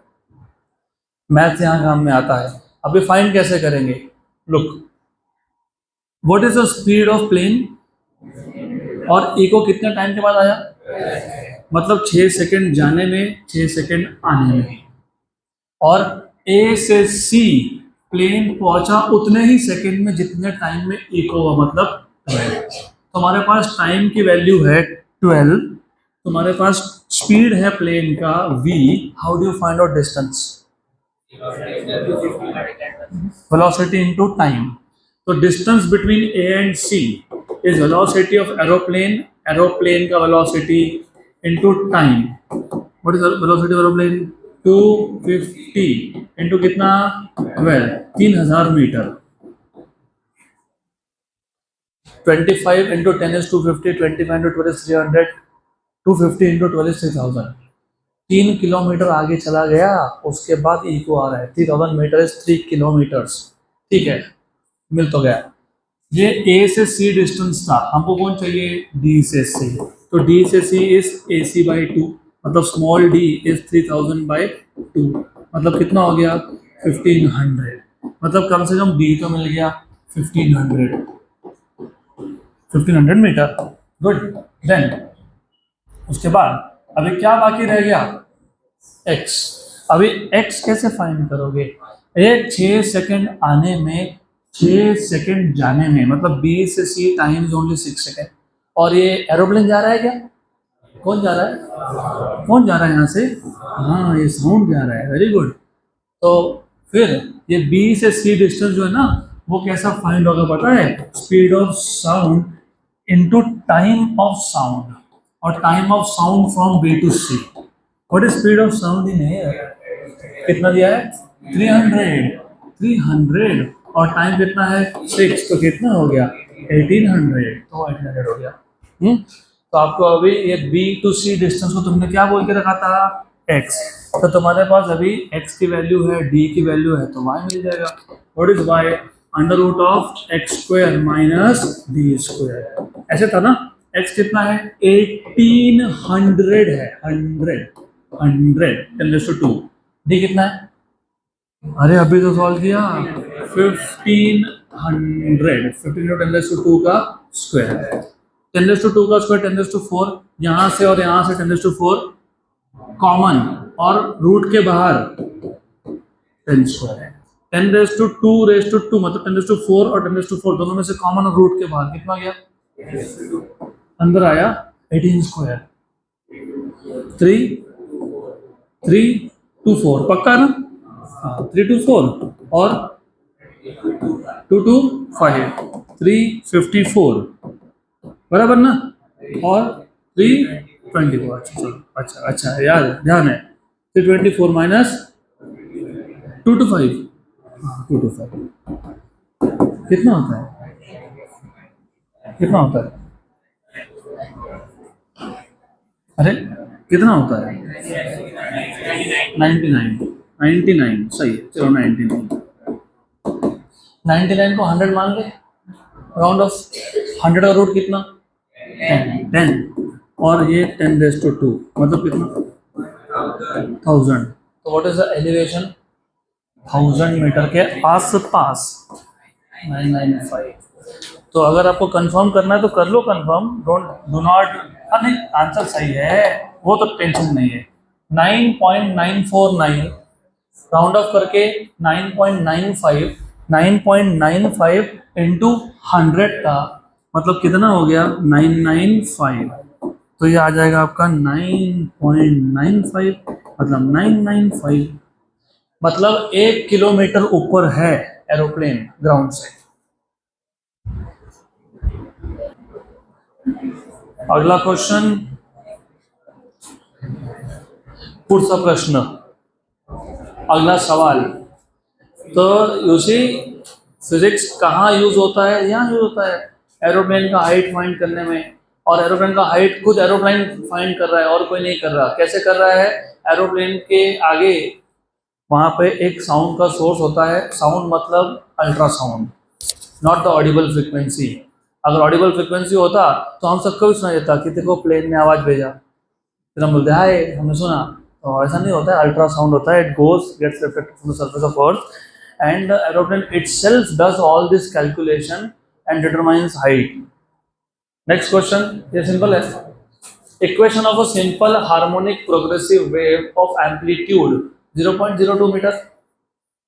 Math यहाँ काम में आता है. अभी फाइंड कैसे करेंगे? Look, what is the speed of plane और इको कितने टाइम के बाद आया? मतलब 6 सेकंड जाने में, 6 सेकंड आने में। और ए से सी प्लेन पहुंचा उतने ही सेकंड में जितने टाइम में इको हुआ, मतलब 12। तुम्हारे पास टाइम की वैल्यू है 12, तुम्हारे पास स्पीड है प्लेन का v, how do you find out distance? Velocity into time. तो distance between A and C is velocity of aeroplane, aeroplane का velocity into time. What is velocity of aeroplane? 250 into कितना? 12, 3000 metre. 25 into 10 is 250, 25 into 12 is 300, 250 into 12 is 3000। 3 kilometre आगे चला गया, उसके बाद eco आ रहा है 3000 मीटर इज 3 किलोमीटर्स। ठीक है, मिल तो गया। ये ए से सी डिस्टेंस था, हमको कौन चाहिए? डी से सी। तो डी से सी इज ए सी बाई 2, मतलब स्मॉल डी इज 3000 बाई 2, मतलब कितना हो गया? 1500। मतलब कम से कम डी तो मिल गया 1500 मीटर। गुड। देन उसके बाद अभी क्या बाकी रह गया? x। अभी x कैसे फाइंड करोगे? एक 6 सेकंड आने में, 6 सेकंड जाने में, मतलब b से c time is only 6 second. और ये एरोप्लेन जा रहा है क्या? कौन जा रहा है? कौन जा रहा है यहाँ से? हाँ, ये साउंड जा रहा है। Very good. तो फिर ये b से c डिस्टेंस जो है ना, वो कैसा फाइंड होगा पता है? Speed of sound into time of sound, और time of sound from B to C. What is speed of sound in air? कितना दिया है? 300। और टाइम कितना है? 6। तो कितना हो गया? 1800। तो 1800 हो गया। तो आपको अभी ये बी टू सी डिस्टेंस को तुमने क्या बोल के रखा था? x। तो तुम्हारे पास अभी x की वैल्यू है, d की वैल्यू है, तो y मिल जाएगा। What is y? Under root of x square minus D square. ऐसे था ना? x कितना है? 1800 है। 100 10⁻²। d कितना है? अरे अभी तो सॉल्व किया। 1500 10⁻² का स्क्वायर। 10⁻² का स्क्वायर 10⁻4। यहाँ से और यहाँ से 10⁻4 कॉमन, और रूट के बाहर 10 स्क्वायर है। 10⁻²⁻², मतलब 10⁻4 और 10⁻4 दोनों में से कॉमन और रूट के बाहर कितना गया? अंदर आया 18 स्क्वायर। 3 पक्का ना? हाँ, 3 2 4 और 2 2 5 354 बराबर ना? और 324। अच्छा यार, ध्यान है। 324 माइनस 225। हाँ, 225 कितना होता है? कितना होता है? अरे कितना होता है? 99 सही है। चलो 99 को 100 मान ले, राउंड ऑफ। 100 का रूट कितना? 10। और ये 10⁻², मतलब कितना? 1000। तो what is the elevation? 1000 metre के आसपास। 995। तो अगर आपको कंफर्म करना है तो कर लो कंफर्म, डू नॉट। नहीं, आंसर सही है, वो तो टेंशन नहीं है। 9.949 राउंड ऑफ करके 9.95 इंटू 100 का मतलब कितना हो गया? 995। तो ये आ जाएगा आपका 9.95, मतलब 995, मतलब 1 किलोमीटर ऊपर है एरोप्लेन ग्राउंड से। अगला क्वेश्चन, पुढचा प्रश्न, अगला सवाल। तो यूसी फिजिक्स कहाँ यूज होता है? यहाँ यूज होता है एरोप्लेन का हाइट फाइंड करने में। और एरोप्लेन का हाइट खुद एरोप्लेन फाइंड कर रहा है और कोई नहीं कर रहा। कैसे कर रहा है? एरोप्लेन के आगे वहाँ पे एक साउंड का सोर्स होता है। साउंड मतलब ultrasound, not the Audible frequency. अगर ऑडिबल फ्रिक्वेंसी होता तो हम सबको भी सुना देता कि देखो प्लेन ने आवाज़ भेजा, फिर हम बोलते हाय, हमने सुना। तो ऐसा नहीं होता है, अल्ट्रासाउंड होता है। It goes gets reflected from the surface of earth and the aeroplane itself does all this calculation and determines height. Next question, ये सिंपल है। Equation of a simple harmonic progressive wave of amplitude 0.02 metre,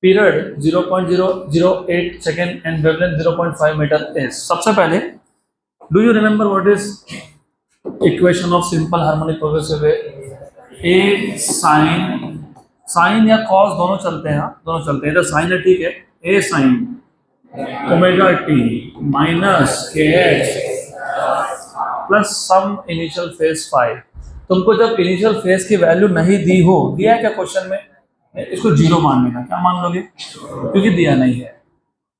period 0.008 second and wavelength 0.5 metre is. सबसे पहले do you remember what is equation of simple harmonic progressive wave? A sine, sine या cos दोनों चलते हैं, दोनों चलते हैं, इधर साइन है ठीक है, A sine omega T minus K X plus some initial phase phi. तुमको जब इनिशियल फेज की वैल्यू नहीं दी हो, दिया है क्या क्वेश्चन में, इसको जीरो मान लेना। क्या मान लोगे? क्योंकि दिया नहीं है।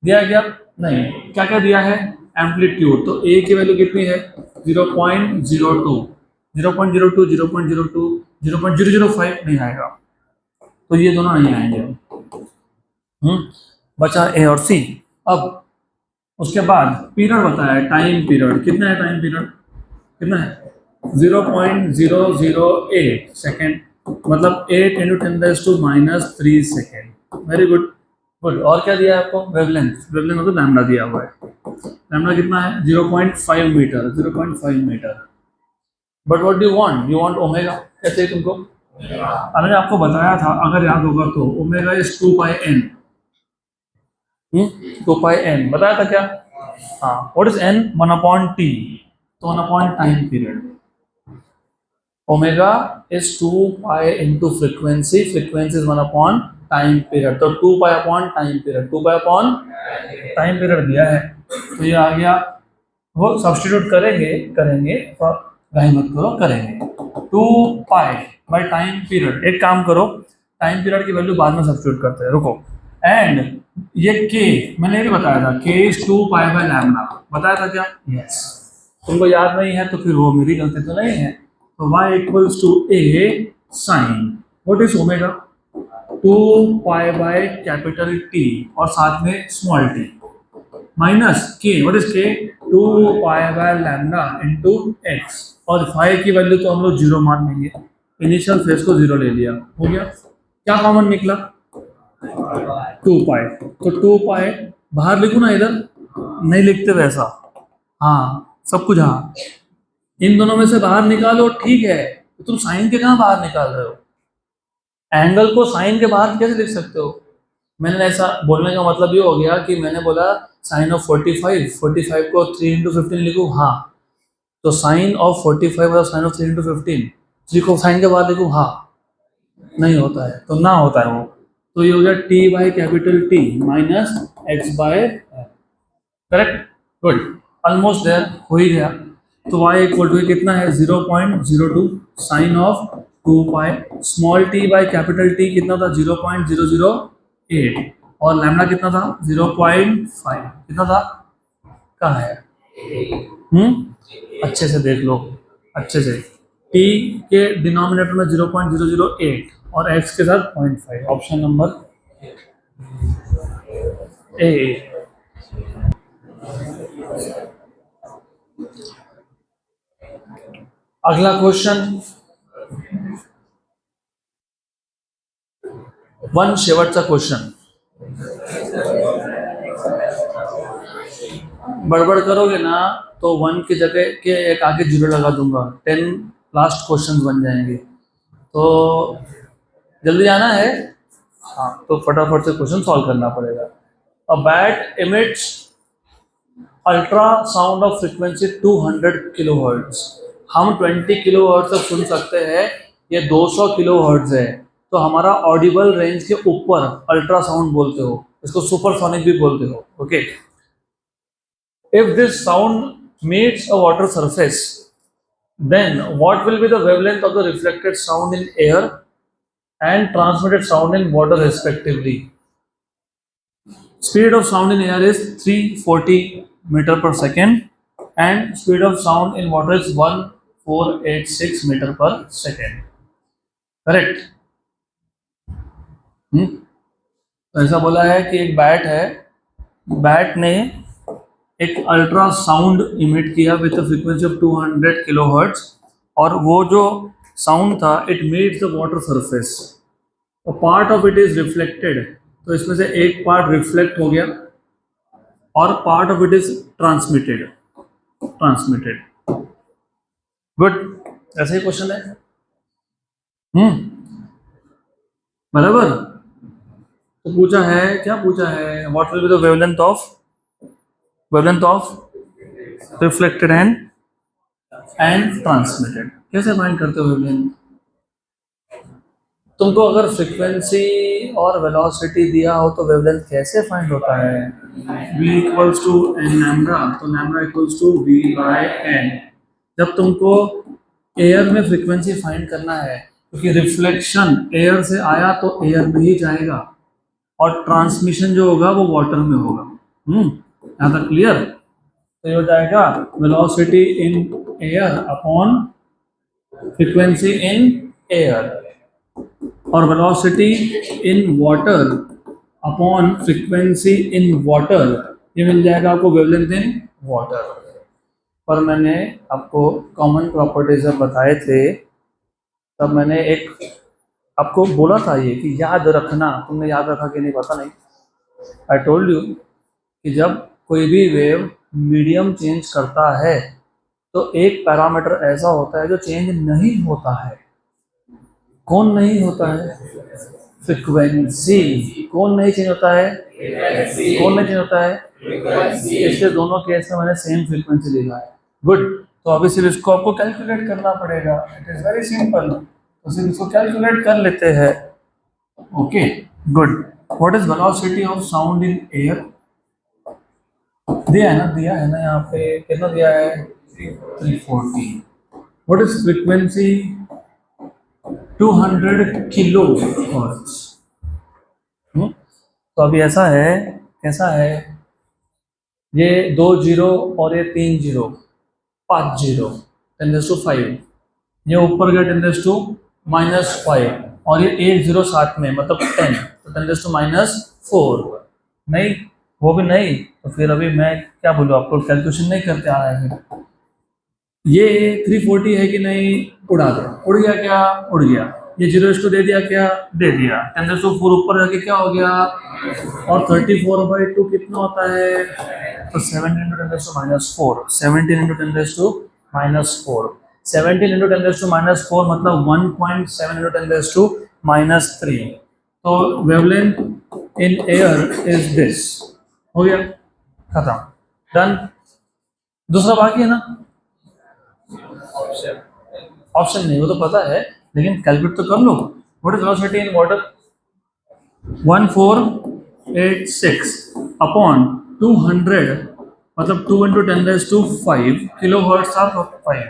दिया क्या? नहीं। क्या क्या दिया है? एम्पलीट्यूड। तो ए की वैल्यू कितनी है? 0.02, 0.02, 0.02, 0.005 नहीं आएगा, तो ये दोनों नहीं आएंगे। बचा ए और सी। अब उसके बाद पीरियड बताया है, टाइम पीरियड कितना है? टाइम पीरियड कितना है? 0.008 सेकेंड, मतलब 8 × 10⁻³ सेकेंड। Very good good. और क्या दिया है आपको? वेवलेंथ, वेवलेंथ मतलब लैम्डा दिया हुआ है। लैम्डा कितना है? 0.5 metre, 0.5 metre. But what do you want? You want omega. कैसे ही तुमको मैंने आपको बताया था, अगर याद होगा तो, ओमेगा इज 2πn, 2πn बताया था क्या? हाँ। What is n? 1/t, तो 1 time period. Omega is 2π into frequency, frequency is 1 time period, तो 2π upon time period, 2π upon time period दिया है, तो ये आ गया। वो सब्स्टिट्यूट करेंगे तो गाय मत करो, करेंगे 2π टाइम पीरियड। एक काम करो, टाइम पीरियड की वैल्यू बाद में सब्स्टिट्यूट करते हैं, रुको। एंड ये k मैंने ये भी बताया था, k इज 2π/λ, बताया था क्या? यस। तुमको याद नहीं है तो फिर वो मेरी गलती तो नहीं है। तो y equals to a sine, what is omega? 2π/T और साथ में small t minus k, what is k? 2π/λ into x, और फाई की वैल्यू तो हम लोग जीरो मान लेंगे, इनिशियल फेज को जीरो ले लिया, हो गया। क्या कॉमन निकला? 2π, तो 2π बाहर लिखू ना, इधर नहीं लिखते वैसा, हाँ सब कुछ, हाँ इन दोनों में से बाहर निकालो, ठीक है। तो तुम साइन के कहाँ बाहर निकाल रहे हो? एंगल को साइन के बाहर कैसे लिख सकते हो? मैंने ऐसा बोलने का मतलब ये हो गया कि मैंने बोला साइन ऑफ 45 को 3 × 15 लिखूँ, हाँ, तो साइन ऑफ 45 और साइन ऑफ 3 × 15, 3 को साइन के बाद लिखूँ, हाँ, नहीं होता है, तो ना होता है वो, तो ये हो गया T/T minus x by, correct, good, almost there, हो ही गया। तो y इक्वल टू कितना है? 0.02 साइन ऑफ 2π, स्मॉल t/T कितना था? 0.008, और लैम्डा कितना था? 0.5, कितना था? कहाँ है? अच्छे से देख लो, अच्छे से। t के डिनोमिनेटर में 0.008 और x के साथ 0.5, ऑप्शन नंबर ए। अगला क्वेश्चन, वन शेवटचा क्वेश्चन। बड़बड़ करोगे ना तो 1 की जगह के एक आगे जीरो लगा दूंगा, 10 लास्ट क्वेश्चन बन जाएंगे, तो जल्दी आना है, हाँ, तो फटाफट से क्वेश्चन सॉल्व करना पड़ेगा। A bat emits ultra sound of frequency 200 kilohertz. हम 20 किलोहर्ट्ज तक सुन सकते हैं, ये 200 किलोहर्ट्ज है, तो हमारा ऑडिबल रेंज के ऊपर अल्ट्रा साउंड बोलते हो, इसको सुपरसोनिक भी बोलते हो, okay. If this sound meets a water surface, then what will be the wavelength of the reflected sound in air and transmitted sound in water respectively? Speed of sound in air is 340 meter per second and speed of sound in water is 1486 meter per second. Correct? तो ऐसा बोला है कि एक bat है, bat ने एक ultra sound emit किया विद फ्रीक्वेंसी ऑफ 200 किलोहर्ट्ज, और वो जो साउंड था it meets the water surface, part of it is reflected, तो इसमें से एक पार्ट रिफ्लेक्ट हो गया और part of it is transmitted, good. ऐसे ही क्वेश्चन है। बराबर। तो पूछा है, क्या पूछा है, what will be the wavelength of reflected and transmitted. कैसे फाइंड करते हो वेवलेंथ? तुमको अगर फ्रीक्वेंसी और वेलोसिटी दिया हो तो वेवलेंथ कैसे फाइंड होता है? v equals to N lambda, तो lambda equals to v by n. जब तुमको एयर में फ्रीक्वेंसी फाइंड करना है, क्योंकि रिफ्लेक्शन एयर से आया तो एयर में ही जाएगा, और ट्रांसमिशन जो होगा वो वाटर में होगा। यहाँ तक क्लियर? तो ये हो जाएगा velocity in air upon frequency in air, और velocity in water upon frequency in water, ये मिल जाएगा आपको वेवलेंथ इन वाटर। पर मैंने आपको कॉमन प्रॉपर्टीज जब बताए थे तब मैंने एक आपको बोला था ये कि याद रखना, तुमने याद रखा कि नहीं पता नहीं। आई टोल्ड यू कि जब कोई भी वेव मीडियम चेंज करता है तो एक पैरामीटर ऐसा होता है जो चेंज नहीं होता है। कौन नहीं होता है? फ्रीक्वेंसी। कौन नहीं चेंज होता है? कौन नहीं चेंज होता है? इसलिए दोनों केस में मैंने सेम फ्रीक्वेंसी लिखा है। गुड। तो अभी सिर्फ इसको आपको कैलकुलेट करना पड़ेगा। It is very simple. तो सिर्फ इसको कैलकुलेट कर लेते हैं। Okay good. What is velocity of sound in air? दिया है ना यहाँ पे, कितना दिया है? 340। What is frequency? 200 kilo hertz. तो अभी ऐसा है, कैसा है, ये 2 जीरो और ये 3 जीरो, 5 जीरो, 10⁵, ये ऊपर गया 10⁻⁻5, और ये 8 जीरो साथ में मतलब 10, तो 10⁻⁴। नहीं, वो भी नहीं, तो फिर अभी मैं क्या बोलूँ आपको, कैलकुलेशन नहीं करते आ रहा है। फिर ये 340 है कि नहीं? उड़ा दो। उड़ गया क्या? उड़ गया। ये जीरो इसको दे दिया क्या? दे दिया। 10⁻⁴ ऊपर जाके क्या हो गया? और 34/2 कितना होता है? तो 17 × 10⁻⁴, 17 × 10⁻⁴, 17 × 10⁻⁴ मतलब 1.7 × 10⁻3। तो wavelength in air is this. हो गया, खत्म, डन। दूसरा बाकी है ना? ऑप्शन नहीं, वो तो पता है, लेकिन कैलकुलेट तो कर लो। What is velocity in water? 1486 upon 200 मतलब 2 × 10⁵ kilo hertz of 5।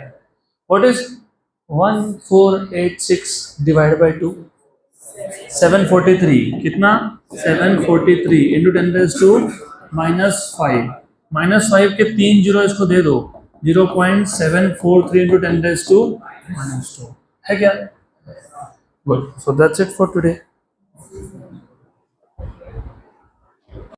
What is 1486 divide by 2? 743। कितना? 743 इंटू 10⁻⁻5। -5 के 3 जीरो इसको दे दो, 0.743 इंटू 10⁻⁻2 है क्या? Good. So that's it for today.